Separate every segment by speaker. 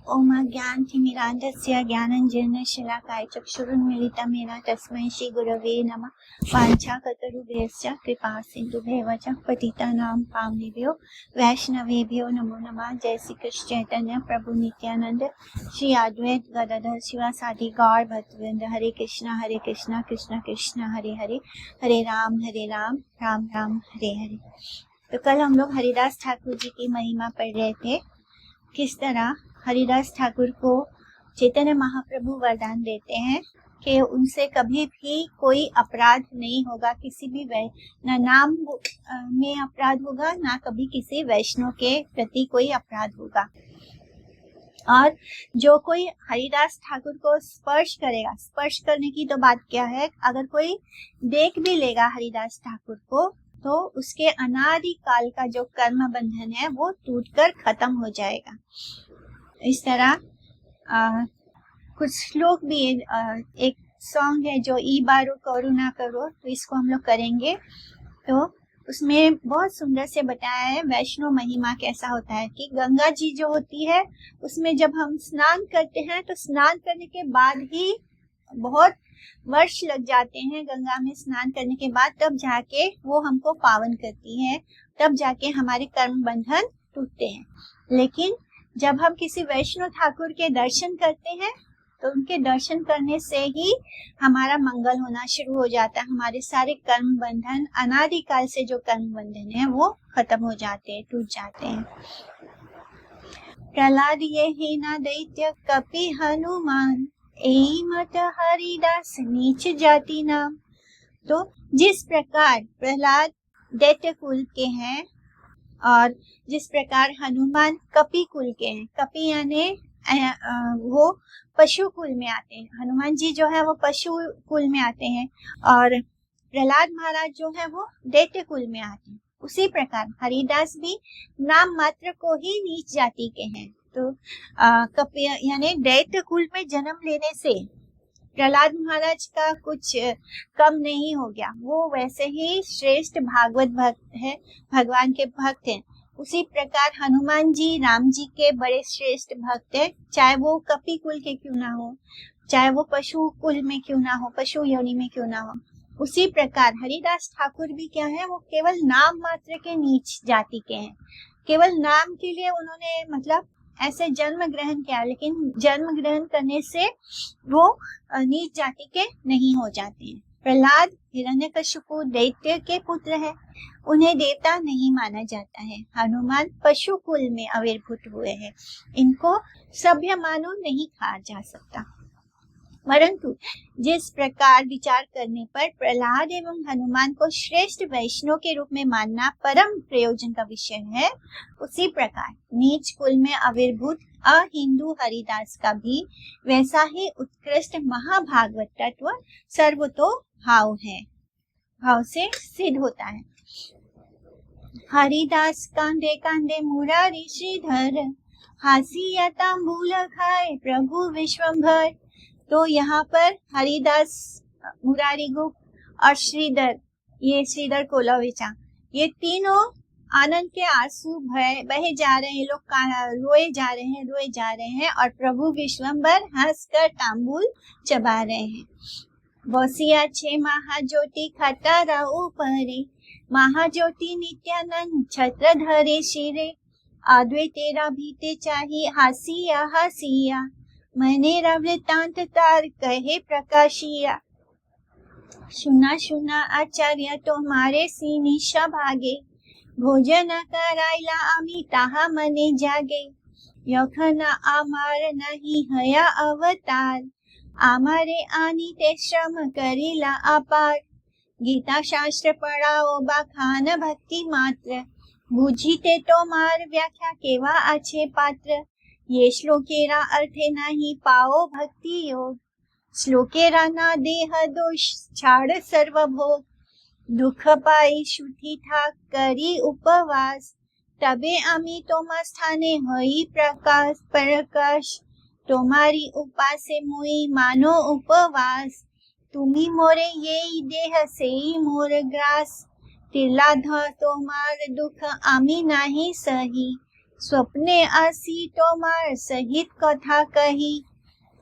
Speaker 1: ओम ज्ञानतिमिरान्धस्य ज्ञानाञ्जनेन शलाकाय चक्षुरुन्मीलितं येन तस्मै श्री गुरवे नमः। वाञ्छाकल्पतरुभ्यश्च कृपा सिन्धुभ्येव च पतितानां पावनेभ्यो वैष्णवेभ्यो नमो नमः। जय श्री कृष्ण चैतन्य प्रभु नित्यानंद श्री अद्वैत गदाधर शिवासादि गौर भक्तवृंद। हरे कृष्णा कृष्णा कृष्णा हरे हरे, हरे राम राम राम हरे हरे। तो कल हम लोग हरिदास ठाकुर जी की महिमा पढ़ रहे थे। किस तरह हरिदास ठाकुर को चैतन्य महाप्रभु वरदान देते हैं कि उनसे कभी भी कोई अपराध नहीं होगा, किसी भी न नाम में अपराध होगा, ना कभी किसी वैष्णव के प्रति कोई अपराध होगा। और जो कोई हरिदास ठाकुर को स्पर्श करेगा, स्पर्श करने की तो बात क्या है, अगर कोई देख भी लेगा हरिदास ठाकुर को तो उसके अनादि काल का जो कर्म बंधन है वो टूटकर खत्म हो जाएगा। इस तरह कुछ लोग भी एक सॉन्ग है जो ई बारो करो ना करो, तो इसको हम लोग करेंगे। तो उसमें बहुत सुंदर से बताया है वैष्णव महिमा कैसा होता है कि गंगा जी जो होती है उसमें जब हम स्नान करते हैं तो स्नान करने के बाद ही बहुत वर्ष लग जाते हैं गंगा में स्नान करने के बाद, तब जाके वो हमको पावन करती है, तब जाके हमारे कर्म बंधन टूटते हैं। लेकिन जब हम किसी वैष्णव ठाकुर के दर्शन करते हैं तो उनके दर्शन करने से ही हमारा मंगल होना शुरू हो जाता है। हमारे सारे कर्म बंधन, अनादिकाल से जो कर्म बंधन है वो खत्म हो जाते हैं, टूट जाते हैं। प्रहलाद ये ही ना दैत्य कपि हनुमान, एई मत हरिदास नीच जाति नाम। तो जिस प्रकार प्रहलाद दैत्य कुल के हैं और जिस प्रकार हनुमान कपि कुल के हैं, कपि यानी वो पशु कुल में आते हैं, हनुमान जी जो है वो पशु कुल में आते हैं और प्रहलाद महाराज जो है वो दैत्य कुल में आते हैं। उसी प्रकार हरिदास भी नाम मात्र को ही नीच जाति के हैं। तो कपि यानी दैत्य कुल में जन्म लेने से प्रहलाद महाराज का कुछ कम नहीं हो गया, वो वैसे ही श्रेष्ठ भागवत भक्त है, भगवान के भक्त हैं। उसी प्रकार हनुमान जी राम जी के बड़े श्रेष्ठ भक्त हैं, चाहे वो कपि कुल के क्यों ना हो, चाहे वो पशु कुल में क्यों ना हो, पशु योनि में क्यों ना हो। उसी प्रकार हरिदास ठाकुर भी क्या है, वो केवल नाम मात्र के नीच जाति के हैं। केवल नाम के लिए उन्होंने मतलब ऐसे जन्म ग्रहण किया, लेकिन जन्म ग्रहण करने से वो नीच जाति के नहीं हो जाते हैं। प्रहलाद हिरण्यकशिपु दैत्य के पुत्र है, उन्हें देवता नहीं माना जाता है। हनुमान पशु कुल में आविर्भूत हुए हैं, इनको सभ्य मानव नहीं कहा जा सकता। परंतु जिस प्रकार विचार करने पर प्रहलाद एवं हनुमान को श्रेष्ठ वैष्णव के रूप में मानना परम प्रयोजन का विषय है, उसी प्रकार नीच कुल में आविर्भूत अहिंदू हरिदास का भी वैसा ही उत्कृष्ट महाभागवत तत्व सर्वतो भाव है, भाव से सिद्ध होता है। हरिदास कांदे कांदे मुरारी श्रीधर, हासिया तांबूल खाए प्रभु विश्वंभर। तो यहाँ पर हरिदास, मुरारी गुप्त और श्रीधर, ये श्रीधर कोलाविचा, ये तीनों आनंद के आंसू बहे जा रहे हैं, लोग रोए जा रहे हैं और प्रभु विश्वंभर हंसकर तांबूल चबा रहे हैं। बसिया छे महाज्योति खटारा ऊपरे, महाज्योति नित्यानंद छत्र धरे शिरे, अद्वैतेरा भीते चाही हासिया हासिया, मनेरा वृत्तांत तार कहे प्रकाशिया। सुना सुना आचार्य तुम्हारे सीनिशा भागे, भोजन कराइला आमी ताहा मने जागे, यखना आमार नहीं हया अवतार, आमारे आनी ते श्रम करीला अपार। गीता शास्त्र पढ़ाओ बखान भक्ति मात्र, बुझीते तो मार व्याख्या केवा अच्छे पात्र। ये श्लोकेरा अर्थे नहीं पाओ भक्ति योग, श्लोकेरा ना देह दोष छाड़ सर्वभोग। दुख पाई शुद्धि था करी उपवास, तबे आमी तोमा स्थाने हई प्रकाश प्रकाश। तुम्हारी उपासे मोई मानो उपवास, तुमी मोरे ये देह से मोर ग्रास। तिला ध तोमार दुख आमी नाही सही, स्वप्ने आसी तोमार सहित कथा कही,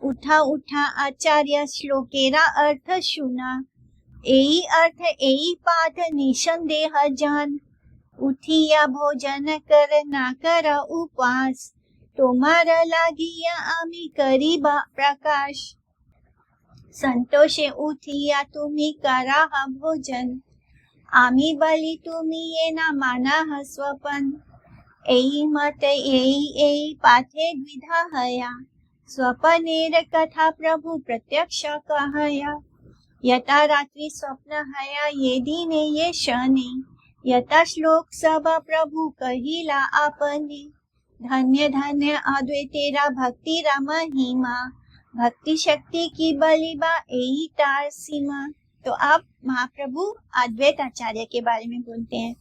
Speaker 1: उठा उठा आचार्य श्लोकेरा अर्थ सुना, एई अर्थ एई पाठ निसंदेह जान, उठिया भोजन कर ना कर उपवास, तोमारा लागिया आमी करीबा प्रकाश, संतोषे उठिया तुम्ही करा भोजन, आमी बली तुम्ही ये ना माना स्वपन, एई मत एई पाठे द्विधा हया, स्वपनेर कथा प्रभु प्रत्यक्ष कहया, यथा रात्रि स्वप्न हया ये दिने ये शनि, यथा श्लोक सभा प्रभु कहिला आपने, धन्य धन्य अद्वैतेरा भक्ति रा महिमा, भक्ति शक्ति की बलिबा एही तार सीमा। तो अब महाप्रभु अद्वैत आचार्य के बारे में बोलते हैं।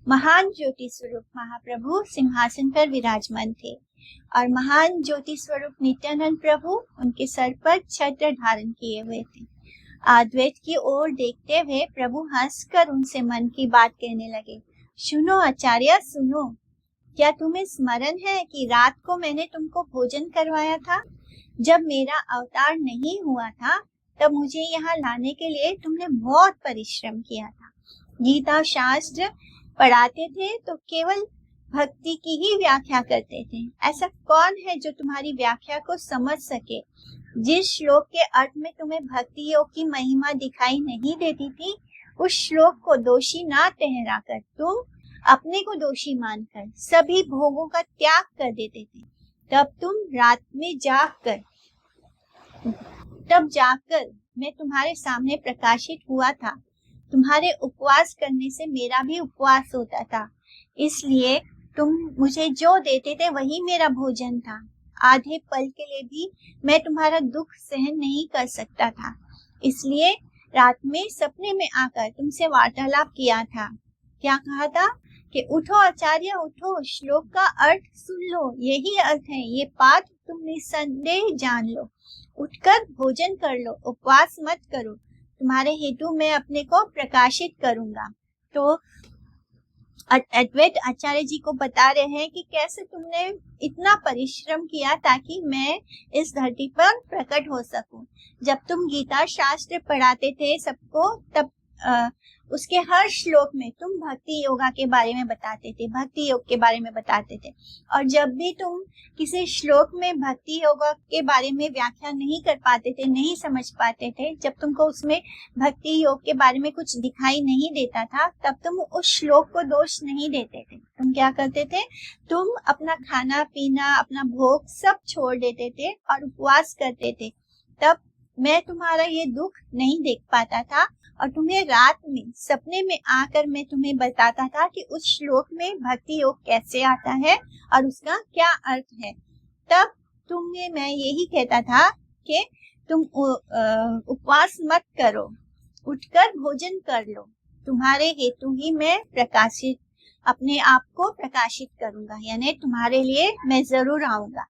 Speaker 1: महान ज्योति स्वरूप महाप्रभु सिंहासन पर विराजमान थे और महान ज्योति स्वरूप नित्यानंद प्रभु उनके सर पर छत्र धारण किए हुए थे। अद्वैत की ओर देखते हुए प्रभु हंसकर उनसे मन की बात कहने लगे। सुनो आचार्य सुनो, क्या तुम्हें स्मरण है कि रात को मैंने तुमको भोजन करवाया था? जब मेरा अवतार नहीं हुआ था तब मुझे यहाँ लाने के लिए तुमने बहुत परिश्रम किया था। गीता शास्त्र पढ़ाते थे तो केवल भक्ति की ही व्याख्या करते थे। ऐसा कौन है जो तुम्हारी व्याख्या को समझ सके? जिस श्लोक के अर्थ में तुम्हें भक्ति योग की महिमा दिखाई नहीं देती थी, उस श्लोक को दोषी ना ठहराकर तुम अपने को दोषी मानकर सभी भोगों का त्याग कर देते थे। तब तुम रात में जाकर मैं तुम्हारे सामने प्रकाशित हुआ था। तुम्हारे उपवास करने से मेरा भी उपवास होता था, इसलिए तुम मुझे जो देते थे वही मेरा भोजन था। आधे पल के लिए भी मैं तुम्हारा दुख सहन नहीं कर सकता था, इसलिए रात में सपने में आकर तुमसे वार्तालाप किया था। क्या कहा था कि उठो आचार्य उठो, श्लोक का अर्थ सुन लो, यही अर्थ है, ये पाठ तुम निसंदेह जान लो, उठकर भोजन कर लो, उपवास मत करो, तुम्हारे हेतु मैं अपने को प्रकाशित करूंगा। तो अद्वैत आचार्य जी को बता रहे हैं कि कैसे तुमने इतना परिश्रम किया ताकि मैं इस धरती पर प्रकट हो सकूं। जब तुम गीता शास्त्र पढ़ाते थे सबको, तब उसके हर श्लोक में तुम भक्ति योगा के बारे में बताते थे, भक्ति योग के बारे में बताते थे। और जब भी तुम किसी श्लोक में भक्ति योगा के बारे में व्याख्या नहीं कर पाते थे, नहीं समझ पाते थे, जब तुमको उसमें भक्ति योग के बारे में कुछ दिखाई नहीं देता था, तब तुम उस श्लोक को दोष नहीं देते थे। तुम क्या करते थे? तुम अपना खाना पीना, अपना भोग सब छोड़ देते थे और उपवास करते थे। तब मैं तुम्हारा ये दुख नहीं देख पाता था और तुम्हें रात में सपने में आकर मैं तुम्हें बताता था कि उस श्लोक में भक्ति योग कैसे आता है और उसका क्या अर्थ है। तब तुम्हें मैं यही कहता था कि तुम उपवास मत करो, उठकर भोजन कर लो, तुम्हारे हेतु ही मैं अपने आप को प्रकाशित करूंगा, यानी तुम्हारे लिए मैं जरूर आऊंगा।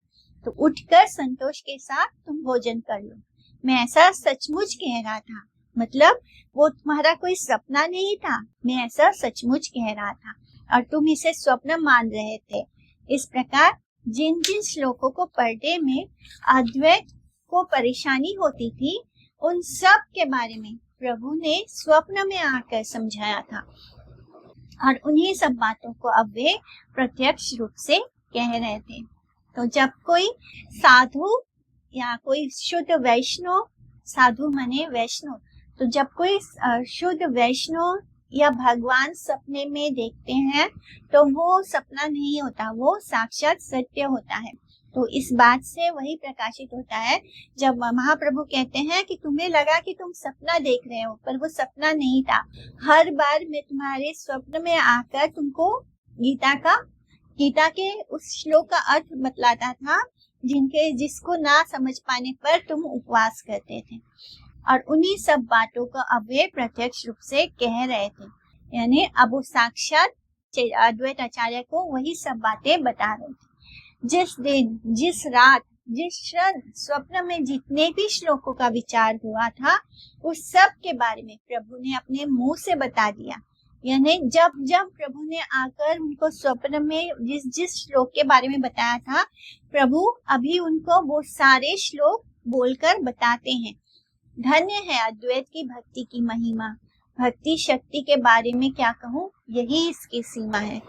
Speaker 1: तो उठकर संतोष के साथ तुम भोजन कर लो। मैं ऐसा सचमुच कह रहा था, मतलब वो तुम्हारा कोई सपना नहीं था, मैं ऐसा सचमुच कह रहा था और तुम इसे स्वप्न मान रहे थे। इस प्रकार जिन जिन श्लोकों को पढ़ने में अद्वैत को परेशानी होती थी, उन सब के बारे में प्रभु ने स्वप्न में आकर समझाया था और उन्हीं सब बातों को अब वे प्रत्यक्ष रूप से कह रहे थे। तो जब कोई साधु या कोई शुद्ध वैष्णव, साधु माने वैष्णव, तो जब कोई शुद्ध वैष्णव या भगवान सपने में देखते हैं तो वो सपना नहीं होता, वो साक्षात सत्य होता है। तो इस बात से वही प्रकाशित होता है जब महाप्रभु कहते हैं कि तुम्हें लगा कि तुम सपना देख रहे हो, पर वो सपना नहीं था। हर बार मैं तुम्हारे स्वप्न में आकर तुमको गीता के उस श्लोक का अर्थ बतलाता था, जिसको ना समझ पाने पर तुम उपवास करते थे। और उन्हीं सब बातों को अब वे प्रत्यक्ष रूप से कह रहे थे, यानी अब वो साक्षात अद्वैत आचार्य को वही सब बातें बता रहे थे। जिस दिन, जिस रात, जिस क्षण स्वप्न में जितने भी श्लोकों का विचार हुआ था, उस सब के बारे में प्रभु ने अपने मुंह से बता दिया। यानी जब जब प्रभु ने आकर उनको स्वप्न में जिस श्लोक के बारे में बताया था, प्रभु अभी उनको वो सारे श्लोक बोलकर बताते हैं। धन्य है अद्वैत की भक्ति की महिमा। भक्ति शक्ति के बारे में क्या कहूँ, यही इसकी सीमा है।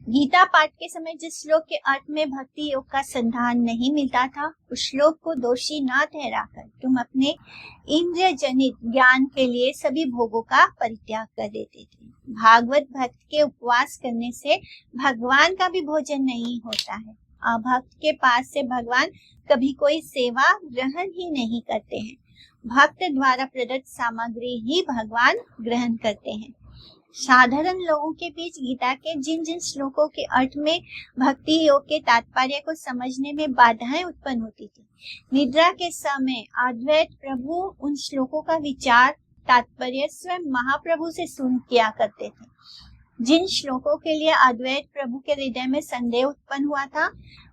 Speaker 1: गीता पाठ के समय जिस श्लोक के अर्थ में भक्ति योग का संधान नहीं मिलता था, उस श्लोक को दोषी न ठहराकर तुम अपने इंद्रिय जनित ज्ञान के लिए सभी भोगों का परित्याग कर देते थे। भागवत भक्त के उपवास करने से भगवान का भी भोजन नहीं होता है। अभक्त के पास से भगवान कभी कोई सेवा ग्रहण ही नहीं करते हैं। भक्त द्वारा प्रदत्त सामग्री ही भगवान ग्रहण करते हैं। साधारण लोगों के बीच गीता के जिन जिन श्लोकों के अर्थ में भक्ति योग के तात्पर्य को समझने में बाधाएं उत्पन्न होती थी, निद्रा के समय अद्वैत प्रभु उन श्लोकों का विचार तात्पर्य स्वयं महाप्रभु से सुन किया करते थे। जिन श्लोकों के लिए अद्वैत प्रभु के हृदय में संदेह उत्पन्न हुआ था,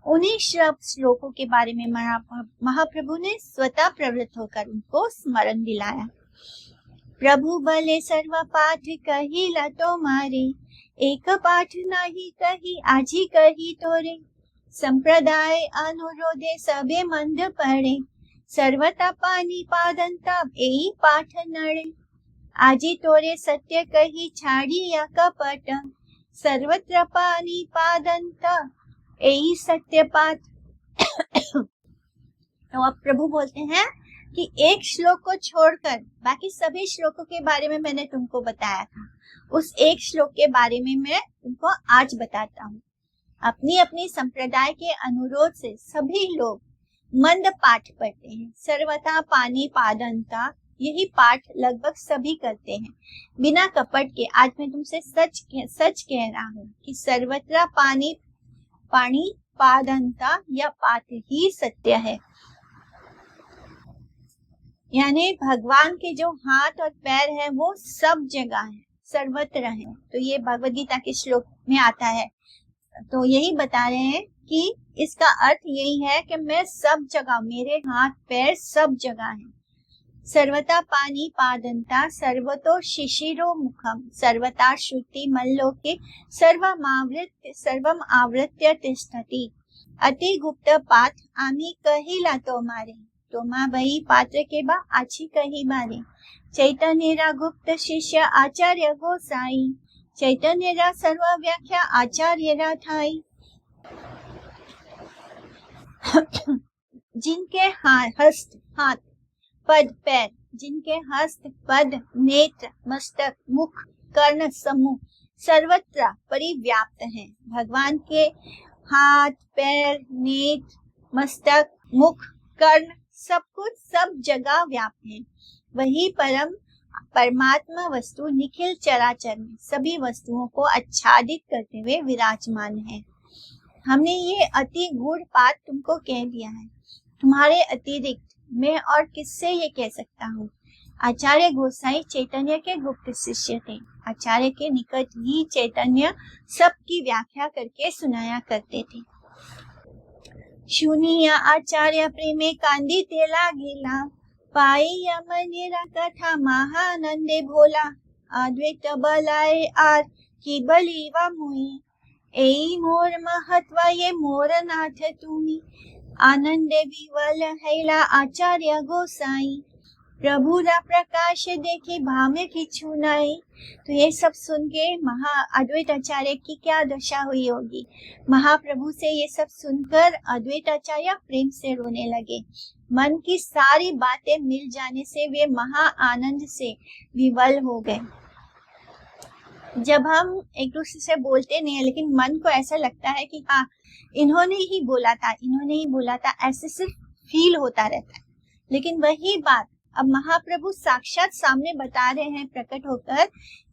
Speaker 1: उन्हीं श्लोकों के बारे में महाप्रभु ने स्वतः प्रवृत्त होकर उनको स्मरण दिलाया। प्रभु भले सर्व पाठ कही लतो मारे, एक पाठ नहीं कही आजी कही तोरे। संप्रदाय अनुरोधे सबे मंद पड़े, सर्वता पानी पादंता एई पाठ नड़े। आजी तोरे सत्य कही छाड़ी या कपट, सर्वत्र पानी पादंता एई सत्य पाठ। तो अब प्रभु बोलते हैं कि एक श्लोक को छोड़कर बाकी सभी श्लोकों के बारे में मैंने तुमको बताया था, उस एक श्लोक के बारे में मैं तुमको आज बताता हूँ। अपनी अपनी संप्रदाय के अनुरोध से सभी लोग मंद पाठ पढ़ते हैं। सर्वथा पानी पादंता, यही पाठ लगभग सभी करते हैं बिना कपट के। आज मैं तुमसे सच कह रहा हूँ कि सर्वत्र पानी पादंता या पाठ ही सत्य है। यानी भगवान के जो हाथ और पैर है वो सब जगह है, सर्वत्र है। तो ये भगवद गीता के श्लोक में आता है। तो यही बता रहे हैं कि इसका अर्थ यही है कि मैं सब जगह, मेरे हाथ पैर सब जगह है। सर्वता पानी पादंता सर्वतो शिशिरो मुखम, सर्वता श्रुति मल्लोके सर्वम आवृत्य तिष्ठति। अति गुप्त पाठ आमी कहिला तोमारे, तोमा बही पात्र के बा आछी कही बारे। चैतन्यरा गुप्त शिष्य आचार्य गोसाई, चैतन्यरा सर्व व्याख्या आचार्यरा थाई। जिनके हस्त हाथ पद पैर, जिनके हस्त पद नेत्र मस्तक मुख कर्ण समूह सर्वत्र परिव्याप्त हैं। भगवान के हाथ पैर नेत्र मस्तक मुख कर्ण सब कुछ सब जगह व्याप्त है। वही परमात्मा वस्तु निखिल चराचर में सभी वस्तुओं को आच्छादित करते हुए विराजमान है। हमने ये अति गूढ़ बात तुमको कह दिया है। तुम्हारे अतिरिक्त मैं और किससे ये कह सकता हूँ। आचार्य गोसाई चैतन्य के गुप्त शिष्य थे। आचार्य के निकट ही चैतन्य सबकी व्याख्या करके सुनाया करते थे। शुनिया आचार्य प्रेमे कांदी तेला गिला, पाई यमनेरा कथा महानंदे भोला। अद्वैत बलाए आर की बलीवा मुई, एई मोर महत्व ये मोर नाथ तुम्ही। आनंदे विवल हैला आचार्य गोसाई, प्रभु रा प्रकाश देखे भामे किछु नाई। तो ये सब सुन के अद्वैत आचार्य की क्या दशा हुई होगी। महाप्रभु से ये सब सुनकर अद्वैत आचार्य प्रेम से रोने लगे। मन की सारी बातें मिल जाने से वे महा आनंद से विवल हो गए। जब हम एक दूसरे से बोलते नहीं है, लेकिन मन को ऐसा लगता है कि हाँ इन्होंने ही बोला था, ऐसे सिर्फ फील होता रहता है। लेकिन वही बात अब महाप्रभु साक्षात सामने बता रहे हैं प्रकट होकर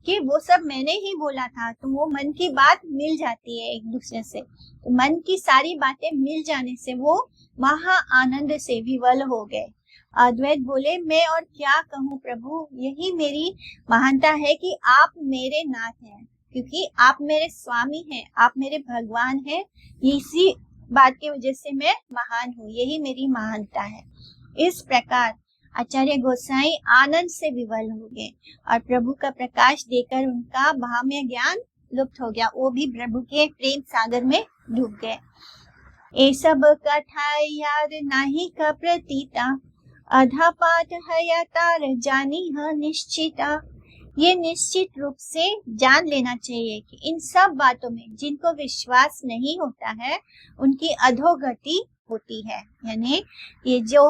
Speaker 1: कि वो सब मैंने ही बोला था। तो वो मन की बात मिल जाती है एक दूसरे से। तो मन की सारी बातें मिल जाने से वो महा आनंद से विवल हो गए। अद्वैत बोले, मैं और क्या कहूँ प्रभु, यही मेरी महानता है कि आप मेरे नाथ हैं, क्योंकि आप मेरे स्वामी हैं, आप मेरे भगवान हैं। इसी बात की वजह से मैं महान हूँ, यही मेरी महानता है। इस प्रकार आचार्य गोसाई आनंद से विवल हो गए और प्रभु का प्रकाश देकर उनका भावमय ज्ञान लुप्त हो गया। वो भी प्रभु के प्रेम सागर में डूब गए। ए सब कथा याद नाही का प्रतीता, आधा पाठ है या तार जानी है निश्चिता। ये निश्चित रूप से जान लेना चाहिए कि इन सब बातों में जिनको विश्वास नहीं होता है उनकी अधोगति होती है। यानी ये जो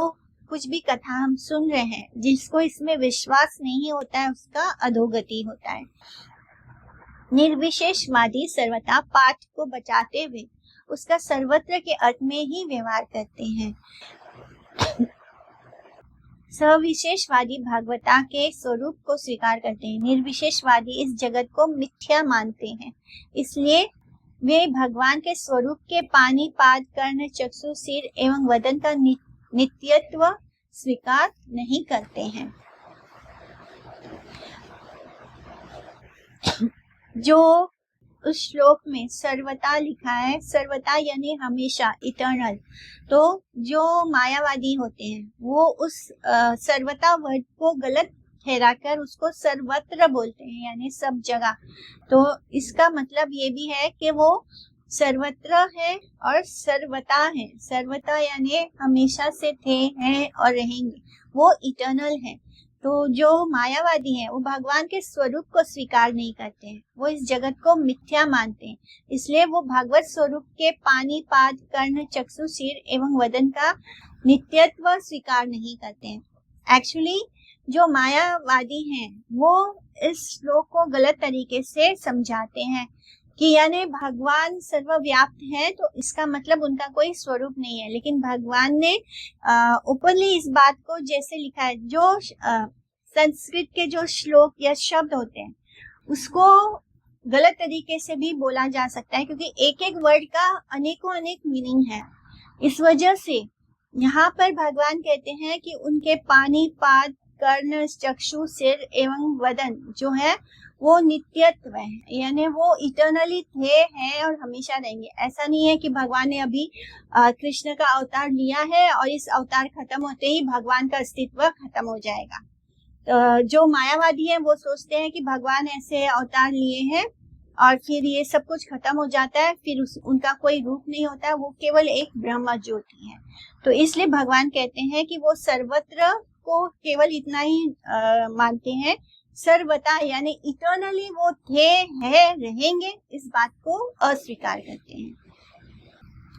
Speaker 1: कुछ भी कथा हम सुन रहे हैं, जिसको इसमें विश्वास नहीं होता है उसका अधोगति होता है। निर्विशेषवादी सर्वथा पाठ को बचाते हुए उसका सर्वत्र के अर्थ में ही व्यवहार करते हैं। सविशेषवादी भागवता के स्वरूप को स्वीकार करते हैं। निर्विशेषवादी इस जगत को मिथ्या मानते हैं, इसलिए वे भगवान के स्वरूप के पानी, पाद, कर्ण, चक्षु, सिर एवं वदन का नित्यत्व स्वीकार नहीं करते हैं। जो उस श्लोक में सर्वता लिखा है, सर्वता यानी हमेशा, इटर्नल, तो जो मायावादी होते हैं वो उस सर्वता वर्ड को गलत ठहराकर उसको सर्वत्र बोलते हैं, यानी सब जगह। तो इसका मतलब ये भी है कि वो सर्वत्र है और सर्वता है। सर्वता यानी हमेशा से थे, हैं और रहेंगे, वो इटर्नल है। तो जो मायावादी हैं वो भगवान के स्वरूप को स्वीकार नहीं करते हैं, वो इस जगत को मिथ्या मानते हैं, इसलिए वो भागवत स्वरूप के पानी, पाद, कर्ण, चक्षु, सिर एवं वदन का नित्यत्व स्वीकार नहीं करते हैं। एक्चुअली जो मायावादी हैं वो इस श्लोक को गलत तरीके से समझाते हैं कि यानी भगवान सर्वव्याप्त है, तो इसका मतलब उनका कोई स्वरूप नहीं है। लेकिन भगवान ने ओपनली इस बात को जैसे लिखा है, जो संस्कृत के जो श्लोक या शब्द होते हैं उसको गलत तरीके से भी बोला जा सकता है, क्योंकि एक एक वर्ड का अनेकों अनेक मीनिंग है। इस वजह से यहाँ पर भगवान कहते हैं कि उनके पानी, पाद, कर्ण, चक्षु, सिर एवं वदन जो है वो नित्यत्व है, यानी वो इटर्नली थे, हैं और हमेशा रहेंगे। ऐसा नहीं है कि भगवान ने अभी कृष्ण का अवतार लिया है और इस अवतार खत्म होते ही भगवान का अस्तित्व खत्म हो जाएगा। तो जो मायावादी हैं वो सोचते हैं कि भगवान ऐसे अवतार लिए हैं और फिर ये सब कुछ खत्म हो जाता है, फिर उनका कोई रूप नहीं होता, वो केवल एक ब्रह्म ज्योति है। तो इसलिए भगवान कहते हैं कि वो सर्वत्र को केवल इतना ही मानते हैं, सर्वता यानी इटर्नली वो थे, है, रहेंगे, इस बात को अस्वीकार करते हैं।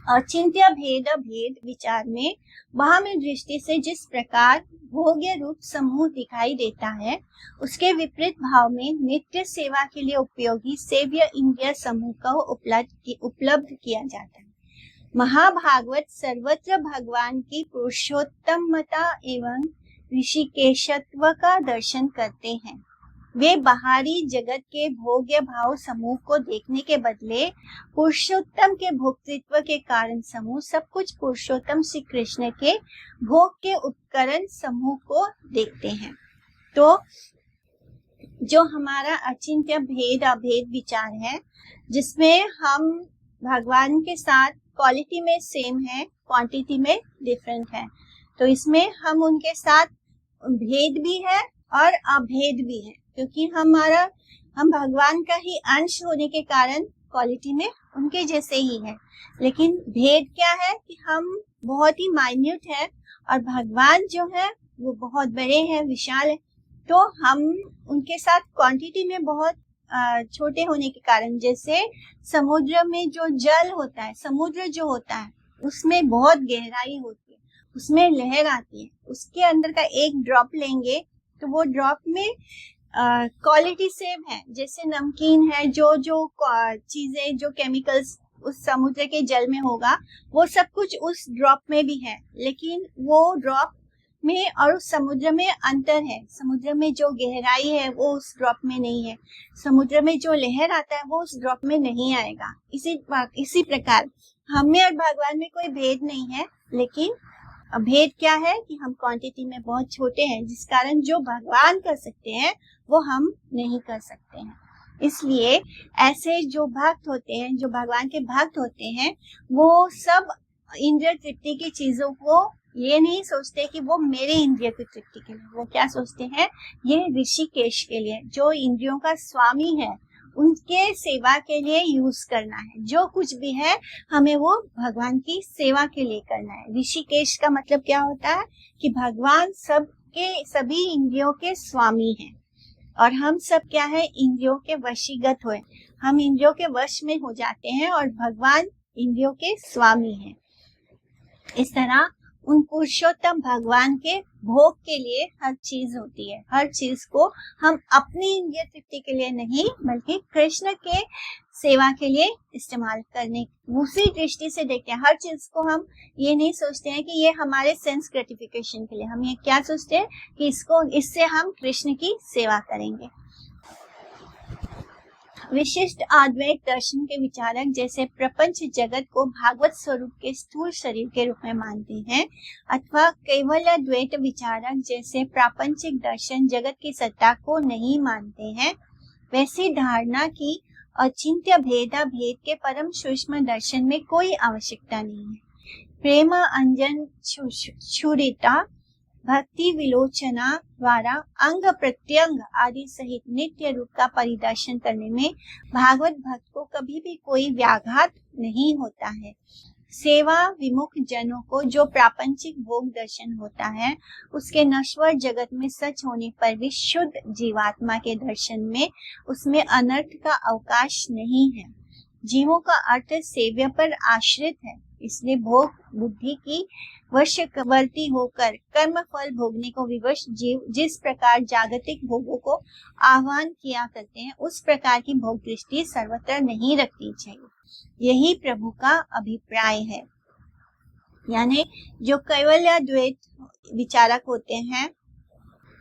Speaker 1: अचिंत्य भेद विचार में वहां दृष्टि से जिस प्रकार भोग्य रूप समूह दिखाई देता है, उसके विपरीत भाव में नित्य सेवा के लिए उपयोगी सेव्य इंद्रिय समूह को उपलब्ध किया जाता है। महाभागवत सर्वत्र भगवान की पुरुषोत्तमता एवं ऋषिकेशत्व का दर्शन करते हैं। वे बाहरी जगत के भोग्य भाव समूह को देखने के बदले पुरुषोत्तम के भोक्तृत्व के कारण समूह सब कुछ पुरुषोत्तम श्री कृष्ण के भोग के उपकरण समूह को देखते हैं। तो जो हमारा अचिंत्य भेद अभेद विचार है, जिसमें हम भगवान के साथ क्वालिटी में सेम है, क्वांटिटी में डिफरेंट है, तो इसमें हम उनके साथ भेद भी है और अभेद भी है, क्योंकि हम भगवान का ही अंश होने के कारण क्वालिटी में उनके जैसे ही है। लेकिन भेद क्या है कि हम बहुत ही माइन्यूट है और भगवान जो है वो बहुत बड़े हैं, विशाल है, तो हम उनके साथ क्वांटिटी में बहुत छोटे होने के कारण, जैसे समुद्र में जो जल होता है, समुद्र जो होता है उसमें बहुत गहराई होती है, उसमें लहर आती है, उसके अंदर का एक ड्रॉप लेंगे तो वो ड्रॉप में क्वालिटी सेम है, जैसे नमकीन है, जो चीजें, जो केमिकल्स उस समुद्र के जल में होगा वो सब कुछ उस ड्रॉप में भी है, लेकिन वो ड्रॉप में और उस समुद्र में अंतर है। समुद्र में जो गहराई है वो उस ड्रॉप में नहीं है, समुद्र में जो लहर आता है वो उस ड्रॉप में नहीं आएगा। इसी प्रकार हम में और भगवान में कोई भेद नहीं है, लेकिन भेद क्या है कि हम क्वांटिटी में बहुत छोटे हैं, जिस कारण जो भगवान कर सकते हैं वो हम नहीं कर सकते हैं। इसलिए ऐसे जो भक्त होते हैं, जो भगवान के भक्त होते हैं, वो सब इंद्रिय तृप्ति की चीजों को ये नहीं सोचते कि वो मेरे इंद्रिय की तृप्ति के लिए, वो क्या सोचते हैं, ये ऋषिकेश के लिए, जो इंद्रियों का स्वामी है उनके सेवा के लिए यूज करना है। जो कुछ भी है हमें वो भगवान की सेवा के लिए करना है। ऋषिकेश का मतलब क्या होता है कि भगवान सभी इंद्रियों के स्वामी हैं और हम सब क्या है, इंद्रियों के वशीगत हुए, हम इंद्रियों के वश में हो जाते हैं और भगवान इंद्रियों के स्वामी हैं। इस तरह उन पुरुषोत्तम भगवान के भोग के लिए हर चीज होती है। हर चीज को हम अपनी इंद्रिय तृप्ति के लिए नहीं बल्कि कृष्ण के सेवा के लिए इस्तेमाल करने, उसी दृष्टि से देखते हैं। हर चीज को हम ये नहीं सोचते हैं कि ये हमारे सेंस ग्रेटिफिकेशन के लिए, हम ये क्या सोचते हैं कि इससे हम कृष्ण की सेवा करेंगे। विशिष्ट अद्वैत दर्शन के विचारक जैसे प्रपंच जगत को भागवत स्वरूप के स्थूल शरीर के रूप में मानते हैं, अथवा केवल द्वैत विचारक जैसे प्रापंचिक दर्शन जगत की सत्ता को नहीं मानते हैं, वैसी धारणा की अचिंत्य भेदा भेद के परम सूक्ष्म दर्शन में कोई आवश्यकता नहीं है। प्रेम अंजन छुरिता भक्ति विलोचना द्वारा अंग प्रत्यंग आदि सहित नित्य रूप का परिदर्शन करने में भागवत भक्त को कभी भी कोई व्याघात नहीं होता है। सेवा विमुख जनों को जो प्रापंचिक भोग दर्शन होता है, उसके नश्वर जगत में सच होने पर भी शुद्ध जीवात्मा के दर्शन में उसमें अनर्थ का अवकाश नहीं है। जीवों का अर्थ सेव्य पर आश्रित है, इसलिए भोग बुद्धि की वशवर्ती होकर कर्म फल भोगने को विवश जीव जिस प्रकार जागतिक भोगों को आह्वान किया करते हैं, उस प्रकार की भोग दृष्टि सर्वत्र नहीं रखनी चाहिए। यही प्रभु का अभिप्राय है। यानी जो कैवल्य द्वैत विचारक होते हैं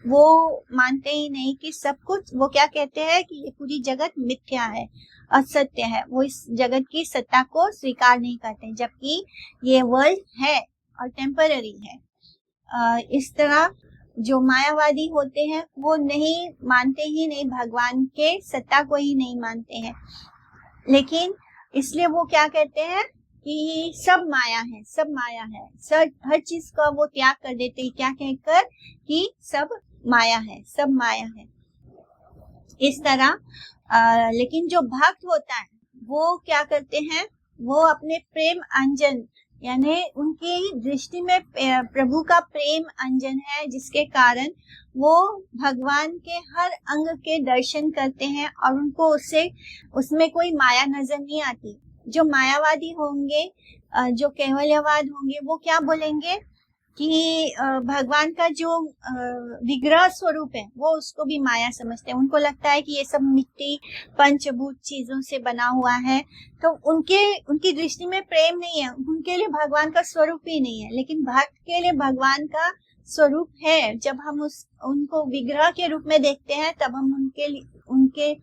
Speaker 1: वो मानते ही नहीं कि सब कुछ, वो क्या कहते हैं कि ये पूरी जगत मिथ्या है, असत्य है, वो इस जगत की सत्ता को स्वीकार नहीं करते, जबकि ये वर्ल्ड है और टेम्पररी है। इस तरह जो मायावादी होते हैं वो नहीं मानते ही नहीं, भगवान के सत्ता को ही नहीं मानते हैं, लेकिन इसलिए वो क्या कहते हैं कि सब माया है, सब माया है, सब हर चीज का वो त्याग कर देते हैं, क्या कहकर कि सब माया है, सब माया है। इस तरह लेकिन जो भक्त होता है वो क्या करते हैं, वो अपने प्रेम अंजन, यानी उनकी दृष्टि में प्रभु का प्रेम अंजन है, जिसके कारण वो भगवान के हर अंग के दर्शन करते हैं और उनको उसमें कोई माया नजर नहीं आती। जो मायावादी होंगे, जो केवल्यवाद होंगे, वो क्या बोलेंगे कि भगवान का जो विग्रह स्वरूप है वो उसको भी माया समझते हैं। उनको लगता है कि ये सब मिट्टी पंचभूत चीजों से बना हुआ है, तो उनकी दृष्टि में प्रेम नहीं है, उनके लिए भगवान का स्वरूप ही नहीं है। लेकिन भक्त के लिए भगवान का स्वरूप है। जब हम उनको विग्रह के रूप में देखते हैं तब हम उनके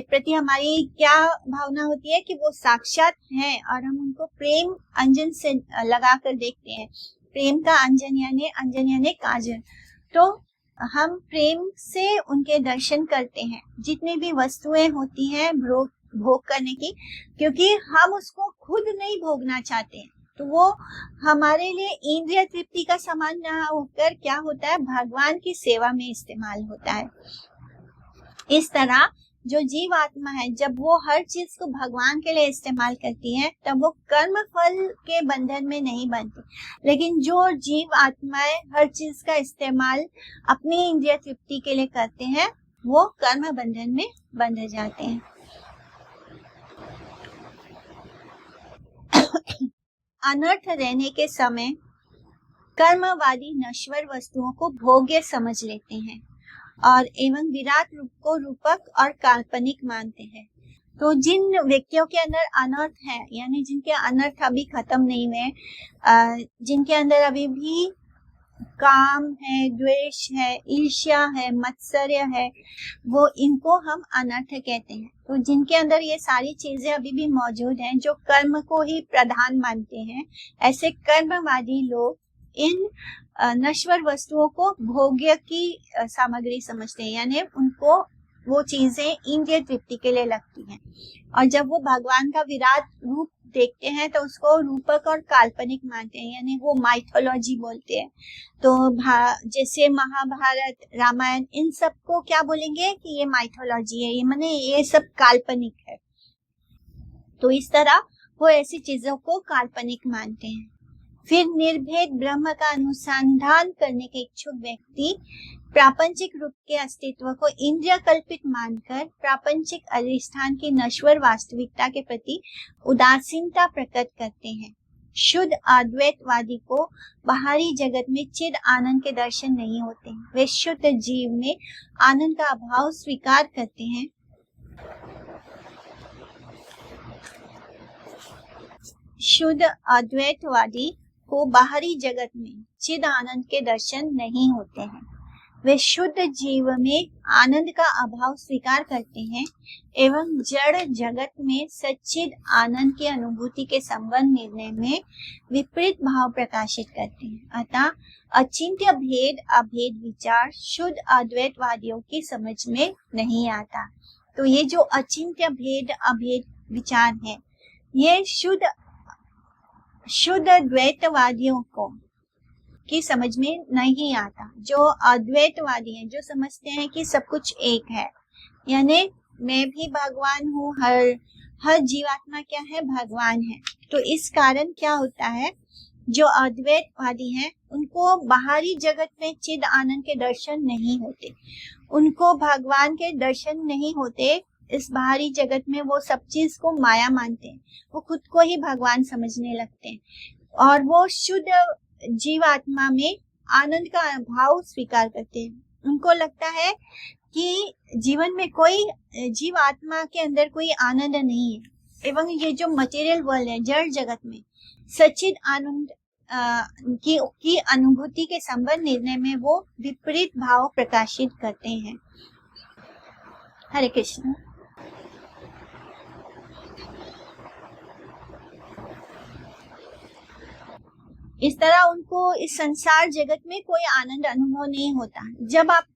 Speaker 1: प्रति हमारी क्या भावना होती है कि वो साक्षात हैं और हम उनको प्रेम अंजन से लगा कर देखते हैं। प्रेम का अंजन यानी काजल। तो हम प्रेम से उनके दर्शन करते हैं, जितनी भी वस्तुएं होती हैं भोग करने की, क्योंकि हम उसको खुद नहीं भोगना चाहते हैं, तो वो हमारे लिए इंद्रिय तृप्ति का सामान न होकर क्या होता है, भगवान की सेवा में इस्तेमाल होता है। इस तरह जो जीव आत्मा है, जब वो हर चीज को भगवान के लिए इस्तेमाल करती है तब वो कर्म फल के बंधन में नहीं बनती। लेकिन जो जीव आत्माएं हर चीज का इस्तेमाल अपनी इंद्रिय तृप्ति के लिए करते हैं, वो कर्म बंधन में बंध जाते हैं। अनर्थ रहने के समय कर्मवादी नश्वर वस्तुओं को भोग्य समझ लेते हैं और एवं विराट रूप को रूपक और काल्पनिक मानते हैं। तो जिन व्यक्तियों के अंदर अनर्थ है, यानी जिनके अनर्थ अभी खत्म नहीं हुए, जिनके अंदर अभी भी काम है, द्वेष है, ईर्ष्या है, मत्सर्य है, वो इनको हम अनर्थ कहते हैं। तो जिनके अंदर ये सारी चीजें अभी भी मौजूद हैं, जो कर्म को ही प्रधान मानते हैं, ऐसे कर्मवादी लोग इन नश्वर वस्तुओं को भोग्य की सामग्री समझते हैं, यानी उनको वो चीजें इंद्रिय तृप्ति के लिए लगती हैं। और जब वो भगवान का विराट रूप देखते हैं तो उसको रूपक और काल्पनिक मानते हैं, यानी वो माइथोलॉजी बोलते हैं। तो जैसे महाभारत, रामायण, इन सब को क्या बोलेंगे कि ये माइथोलॉजी है, ये माने ये सब काल्पनिक है। तो इस तरह वो ऐसी चीजों को काल्पनिक मानते हैं। फिर निर्भेद ब्रह्म का अनुसंधान करने के इच्छुक व्यक्ति प्रापंचिक रूप के अस्तित्व को इंद्रिय कल्पित मानकर प्रापंचिक अधिष्ठान की नश्वर वास्तविकता के प्रति उदासीनता प्रकट करते हैं। शुद्ध अद्वैतवादी को बाहरी जगत में चिद आनंद के दर्शन नहीं होते। वे शुद्ध जीव में आनंद का अभाव स्वीकार करते हैं। शुद्ध अद्वैतवादी को बाहरी जगत में चिद आनंद के दर्शन नहीं होते हैं। वे शुद्ध जीव में आनंद का अभाव स्वीकार करते हैं एवं जड़ जगत में सच्चिद आनंद की अनुभूति के संबंध निर्णय में विपरीत भाव प्रकाशित करते हैं। अतः अचिंत्य भेद अभेद विचार शुद्ध अद्वैतवादियों की समझ में नहीं आता। तो ये जो अचिंत्य भेद अभेद विचार है, ये शुद्ध द्वैतवादियों को की समझ में नहीं आता। जो अद्वैतवादी हैं, जो समझते हैं कि सब कुछ एक है, यानी मैं भी भगवान हूँ, हर जीवात्मा क्या है, भगवान है। तो इस कारण क्या होता है, जो अद्वैतवादी हैं उनको बाहरी जगत में चिद आनंद के दर्शन नहीं होते, उनको भगवान के दर्शन नहीं होते। इस बाहरी जगत में वो सब चीज को माया मानते हैं, वो खुद को ही भगवान समझने लगते हैं और वो शुद्ध जीवात्मा में आनंद का भाव स्वीकार करते हैं। उनको लगता है कि जीवन में कोई जीवात्मा के अंदर कोई आनंद नहीं है एवं ये जो मटेरियल वर्ल्ड है, जड़ जगत में सच्चिद आनंद की अनुभूति के संबंध निर्णय में वो विपरीत भाव प्रकाशित करते हैं। हरे कृष्ण। इस तरह उनको इस संसार जगत में कोई आनंद अनुभव नहीं होता। जब आप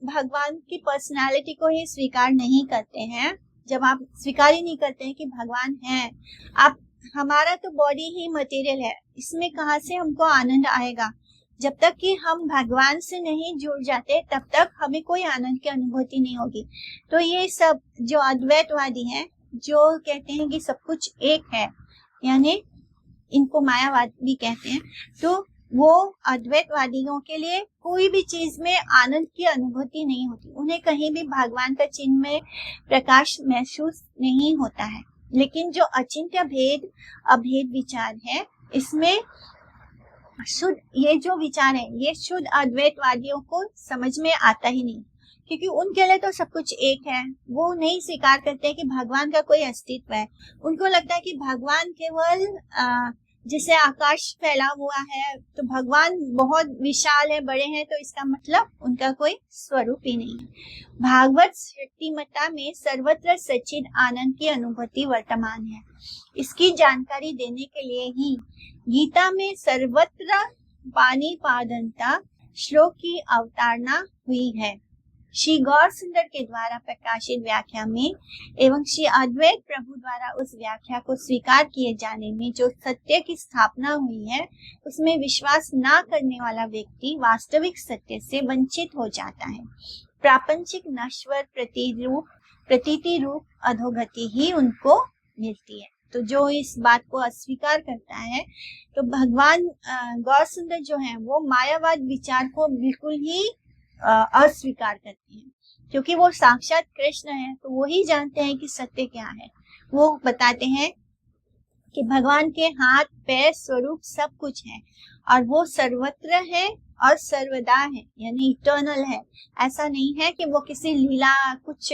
Speaker 1: भगवान की पर्सनालिटी को ही स्वीकार नहीं करते हैं, जब आप स्वीकार ही नहीं करते हैं कि भगवान है, आप हमारा तो बॉडी ही मटेरियल है, इसमें कहाँ से हमको आनंद आएगा। जब तक कि हम भगवान से नहीं जुड़ जाते तब तक हमें कोई आनंद की अनुभूति नहीं होगी। तो ये सब जो अद्वैतवादी हैं, जो कहते हैं कि सब कुछ एक है, यानी इनको मायावाद भी कहते हैं, तो वो अद्वैतवादियों के लिए कोई भी चीज में आनंद की अनुभूति नहीं होती। उन्हें कहीं भी भगवान का चिन्ह में प्रकाश महसूस नहीं होता है। लेकिन जो अचिंत्य भेद अभेद विचार है, इसमें शुद्ध ये जो विचार है, ये शुद्ध अद्वैतवादियों को समझ में आता ही नहीं, क्योंकि उनके लिए तो सब कुछ एक है। वो नहीं स्वीकार करते कि भगवान का कोई अस्तित्व है। उनको लगता है कि भगवान केवल जैसे आकाश फैला हुआ है, तो भगवान बहुत विशाल है, बड़े हैं, तो इसका मतलब उनका कोई स्वरूप ही नहीं है। भागवत शक्तिमता में सर्वत्र सच्चिद आनंद की अनुभूति वर्तमान है। इसकी जानकारी देने के लिए ही गीता में सर्वत्र पानी पादंता श्लोक की अवतारणा हुई है। श्री गौर सुंदर के द्वारा प्रकाशित व्याख्या में एवं श्री अद्वैत प्रभु द्वारा उस व्याख्या को स्वीकार किए जाने में जो सत्य की स्थापना हुई है, उसमें विश्वास न करने वाला व्यक्ति वास्तविक सत्य से वंचित हो जाता है। प्रापंचिक नश्वर प्रतीति रूप अधोगति ही उनको मिलती है। तो जो इस बात को अस्वीकार करता है, तो भगवान गौर सुंदर जो है वो मायावाद विचार को बिल्कुल ही अस्वीकार करते हैं, क्योंकि वो साक्षात कृष्ण है, तो वो ही जानते हैं कि सत्य क्या है। वो बताते हैं कि भगवान के हाथ पैर स्वरूप सब कुछ है और वो सर्वत्र है और सर्वदा है, यानी इटर्नल है। ऐसा नहीं है कि वो किसी लीला कुछ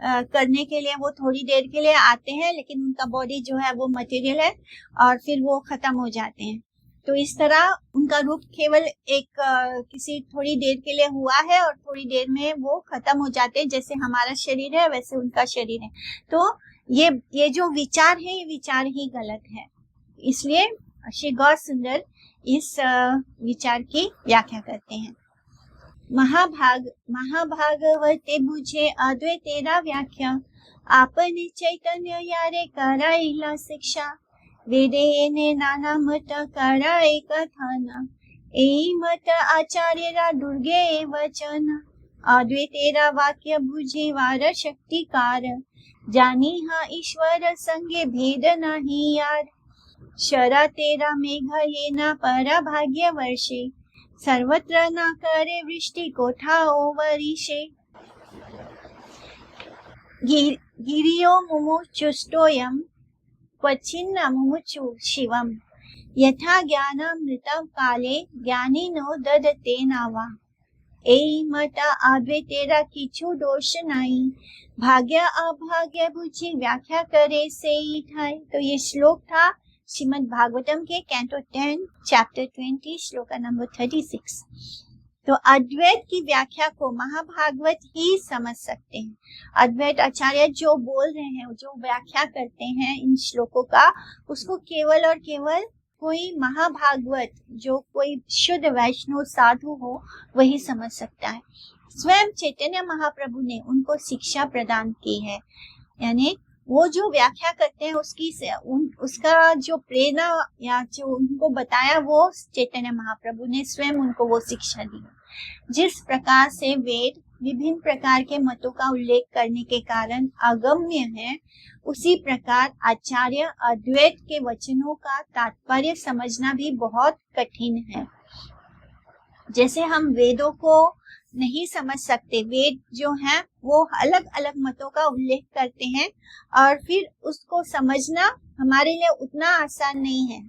Speaker 1: करने के लिए वो थोड़ी देर के लिए आते हैं, लेकिन उनका बॉडी जो है वो मटेरियल है और फिर वो खत्म हो जाते हैं। तो इस तरह उनका रूप केवल एक किसी थोड़ी देर के लिए हुआ है और थोड़ी देर में वो खत्म हो जाते हैं। जैसे हमारा शरीर है वैसे उनका शरीर है। तो ये जो विचार है, ये विचार ही गलत है। इसलिए श्री गौर सुंदर इस विचार की व्याख्या करते हैं। महाभागवते बुझे अद्वैत तेरा व्याख्या, आपने चैतन्य यारे कराइला शिक्षा, वेदेने नाना मत कराए कथन, ए मत आचार्य दुर्गे वचन। अद्वैतेरा वाक्य बुझे वार शक्तिकार, जानी हा ईश्वर संगे भेद नहीं यार। शरा तेरा मेघ ये न परा भाग्य वर्षे, सर्वत्र न करे वृष्टि कोठाओ वरिषे। गिरियो मुमुचुष्टोयम क्वचिन्न मुमुचु शिवम, यथा ज्ञानामृतं काले ज्ञानिनो ददते नावा। ए मता अद्वैतेरा किछु दोष नहीं, भाग्य अभाग्य बुझी व्याख्या करे से ही ठाई। तो ये श्लोक था श्रीमद् भागवतम के कैंटो 10 चैप्टर 20 श्लोका नंबर 36। तो अद्वैत की व्याख्या को महाभागवत ही समझ सकते हैं। अद्वैत आचार्य जो बोल रहे हैं, जो व्याख्या करते हैं इन श्लोकों का, उसको केवल और केवल कोई महाभागवत, जो कोई शुद्ध वैष्णव साधु हो, वही समझ सकता है। स्वयं चैतन्य महाप्रभु ने उनको शिक्षा प्रदान की है, यानी वो जो व्याख्या करते हैं उसका जो प्रेरणा या जो उनको बताया, वो चैतन्य महाप्रभु ने स्वयं उनको वो शिक्षा दी। जिस प्रकार से वेद विभिन्न प्रकार के मतों का उल्लेख करने के कारण अगम्य है, उसी प्रकार आचार्य अद्वैत के वचनों का तात्पर्य समझना भी बहुत कठिन है। जैसे हम वेदों को नहीं समझ सकते, वेद जो है वो अलग अलग मतों का उल्लेख करते हैं और फिर उसको समझना हमारे लिए उतना आसान नहीं है।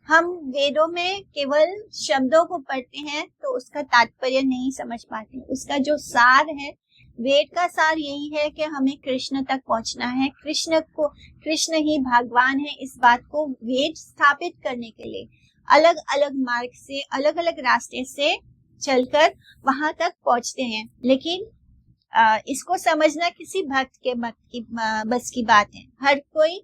Speaker 1: हम वेदों में केवल शब्दों को पढ़ते हैं तो उसका तात्पर्य नहीं समझ पाते। उसका जो सार है, वेद का सार यही है कि हमें कृष्ण तक पहुंचना है, कृष्ण ही भगवान है। इस बात को वेद स्थापित करने के लिए अलग अलग मार्ग से, अलग अलग रास्ते से चलकर वहां तक पहुंचते हैं। लेकिन इसको समझना किसी भक्त के बस की बात है। हर कोई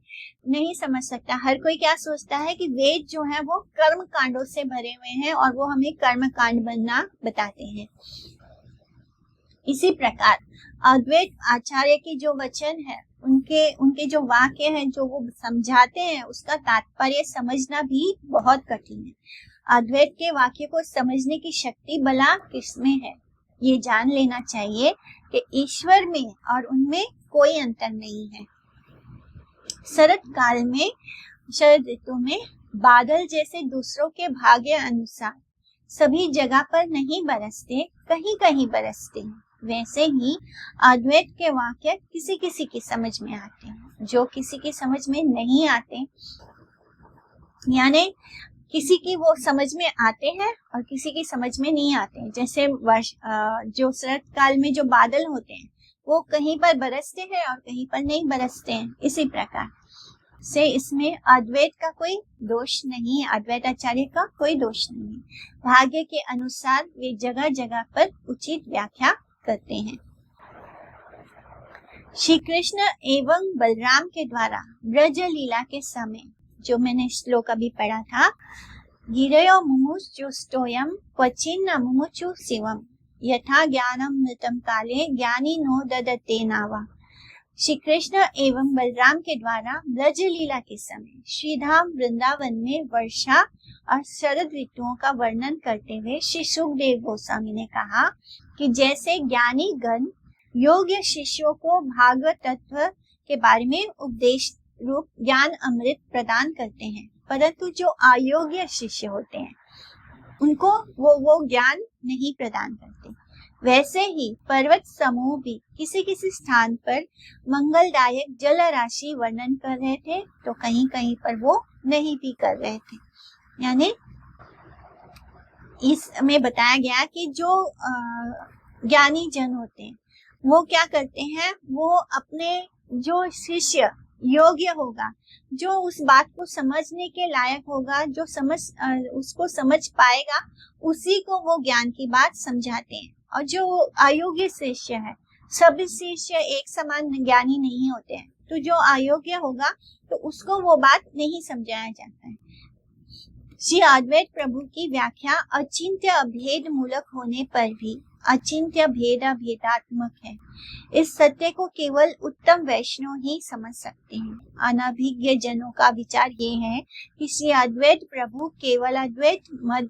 Speaker 1: नहीं समझ सकता। हर कोई क्या सोचता है कि वेद जो है वो कर्म कांडों से भरे हुए हैं और वो हमें कर्म कांड बनना बताते हैं। इसी प्रकार अद्वैत आचार्य के जो वचन है, उनके जो वाक्य हैं, जो वो समझाते हैं, उसका तात्पर्य समझना भी बहुत कठिन है। अद्वैत के वाक्य को समझने की शक्ति भला किसमें है? ये जान लेना चाहिए कि ईश्वर में और उनमें कोई अंतर नहीं है। शरद काल में, शरद ऋतु में बादल जैसे दूसरों के भाग्य अनुसार सभी जगह पर नहीं बरसते, कहीं कहीं बरसते हैं, वैसे ही अद्वैत के वाक्य किसी किसी की समझ में आते हैं। जो किसी की समझ में नहीं आते, यानी किसी की वो समझ में आते हैं और किसी की समझ में नहीं आते हैं। जैसे जो शरद काल में जो बादल होते हैं वो कहीं पर बरसते हैं और कहीं पर नहीं बरसते हैं। इसी प्रकार से इसमें अद्वैत का कोई दोष नहीं है, अद्वैत आचार्य का कोई दोष नहीं है। भाग्य के अनुसार वे जगह जगह पर उचित व्याख्या करते हैं। श्री कृष्ण एवं बलराम के द्वारा ब्रज लीला के समय, जो मैंने श्लोक अभी पढ़ा था, गिरयो मुमुचुष्टोयम क्वचिन्न मुमुचु शिवम, यथा ज्ञानम मृतम काले ज्ञानी नो ददते नावा। श्री कृष्ण एवं बलराम के द्वारा ब्रज लीला के समय श्रीधाम वृंदावन में वर्षा और शरद ऋतुओं का वर्णन करते हुए श्री सुखदेव गोस्वामी ने कहा कि जैसे ज्ञानी गण योग्य शिष्यों को भागवत तत्व के बारे में उपदेश रूप ज्ञान अमृत प्रदान करते हैं, परंतु जो अयोग्य शिष्य होते हैं उनको वो ज्ञान नहीं प्रदान करते। वैसे ही पर्वत समूह भी किसी किसी स्थान पर मंगलदायक जल राशि वर्णन कर रहे थे तो कहीं कहीं पर वो नहीं भी कर रहे थे। यानी इसमें बताया गया कि जो ज्ञानी जन होते हैं वो क्या करते हैं, वो अपने जो शिष्य योग्य होगा, जो उस बात को समझने के लायक होगा, जो उसको समझ पाएगा, उसी को वो ज्ञान की बात समझाते हैं। और जो अयोग्य शिष्य है, सभी शिष्य एक समान ज्ञानी नहीं होते हैं, तो जो अयोग्य होगा तो उसको वो बात नहीं समझाया जाता है। श्री अद्वैत प्रभु की व्याख्या अचिंत्य अभेद मूलक होने पर भी अचिंत्य भेदात्मक है। इस सत्य को केवल उत्तम वैष्णव ही समझ सकते हैं। अनभिज्ञ जनों का विचार ये है कि श्री अद्वैत प्रभु केवल अद्वैत मत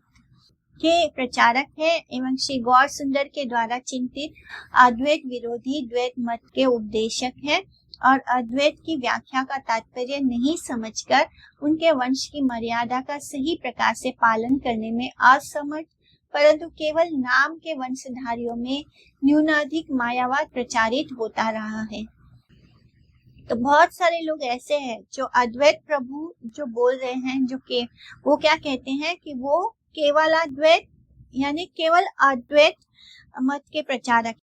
Speaker 1: के प्रचारक है एवं श्री गौर सुंदर के द्वारा चिंतित अद्वैत विरोधी द्वैत मत के उपदेशक है और अद्वैत की व्याख्या का तात्पर्य नहीं समझकर उनके वंश की मर्यादा का सही प्रकार से पालन करने में असमर्थ, परंतु केवल नाम के वंशधारियों में न्यूनाधिक मायावाद प्रचारित होता रहा है। तो बहुत सारे लोग ऐसे हैं जो अद्वैत प्रभु जो बोल रहे हैं, वो क्या कहते हैं कि वो केवल अद्वैत यानी केवल अद्वैत मत के प्रचारक